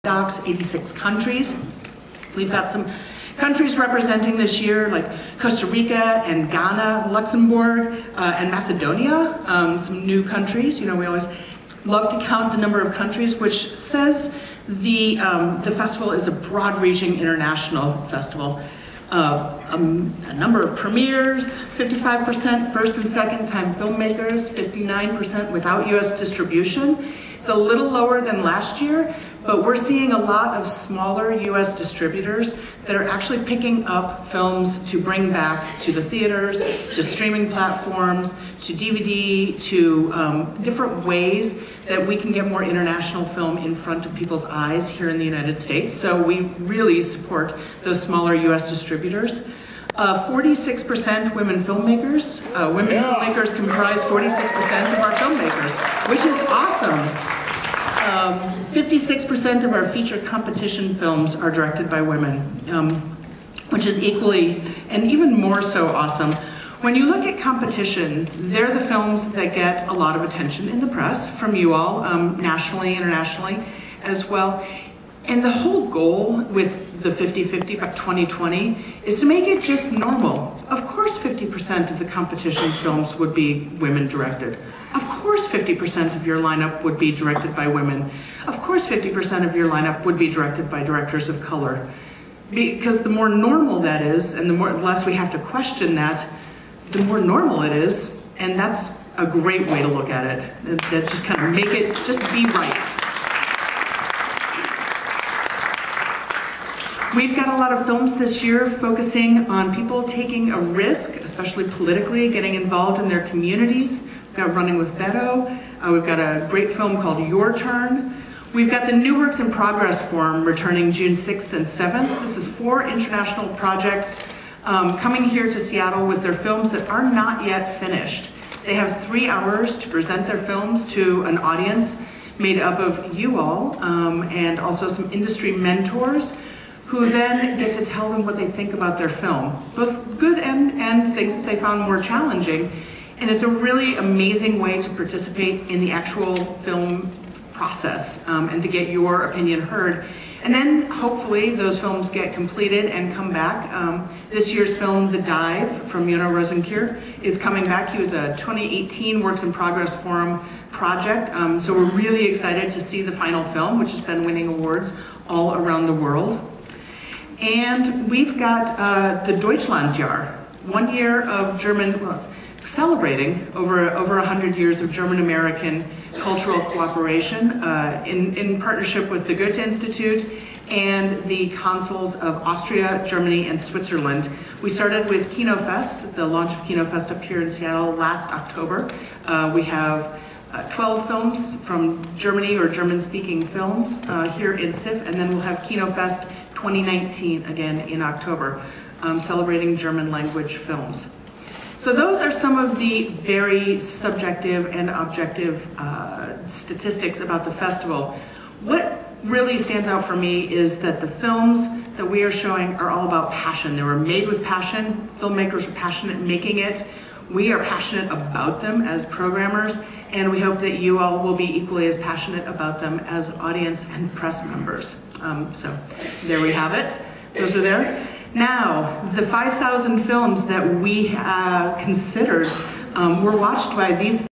docs, 86 countries. We've got some countries representing this year, like Costa Rica and Ghana, Luxembourg, and Macedonia, some new countries. You know, we always love to count the number of countries, which says the festival is a broad-reaching international festival. A number of premieres, 55% first and second time filmmakers, 59% without US distribution. It's a little lower than last year, but we're seeing a lot of smaller US distributors that are actually picking up films to bring back to the theaters, to streaming platforms, to DVD, to different ways that we can get more international film in front of people's eyes here in the United States. So we really support those smaller US distributors. 46% women filmmakers. Filmmakers comprise 46% of our filmmakers, which is awesome. 56% of our feature competition films are directed by women, which is equally and even more so awesome. When you look at competition, they're the films that get a lot of attention in the press from you all, nationally, internationally as well. And the whole goal with the 50-50 by 2020 is to make it just normal. Of course 50% of the competition films would be women directed. Of course 50% of your lineup would be directed by women. Of course 50% of your lineup would be directed by directors of color. Because the more normal that is, and the less we have to question that, the more normal it is, and that's a great way to look at it. That just kind of make it just be right. We've got a lot of films this year focusing on people taking a risk, especially politically, getting involved in their communities. We've got Running with Beto. We've got a great film called Your Turn. We've got the New Works in Progress Forum returning June 6th and 7th. This is 4 international projects coming here to Seattle with their films that are not yet finished. They have 3 hours to present their films to an audience made up of you all and also some industry mentors who then get to tell them what they think about their film, both good and things that they found more challenging. And it's a really amazing way to participate in the actual film process and to get your opinion heard. And then hopefully those films get completed and come back. This year's film, The Dive, from Jono Rosenkirch, is coming back. He was a 2018 Works in Progress Forum project. So we're really excited to see the final film, which has been winning awards all around the world. And we've got the Deutschlandjahr, 1 year of German, well, celebrating over 100 years of German-American cultural cooperation in partnership with the Goethe Institute and the consuls of Austria, Germany, and Switzerland. We started with KinoFest, the launch of KinoFest up here in Seattle last October. We have 12 films from Germany or German-speaking films here in SIFF, and then we'll have KinoFest 2019 again in October, celebrating German language films. So those are some of the very subjective and objective statistics about the festival. What really stands out for me is that the films that we are showing are all about passion. They were made with passion. Filmmakers are passionate making it. We are passionate about them as programmers, and we hope that you all will be equally as passionate about them as audience and press members. So there we have it. Those are there. Now, the 5,000 films that we considered were watched by these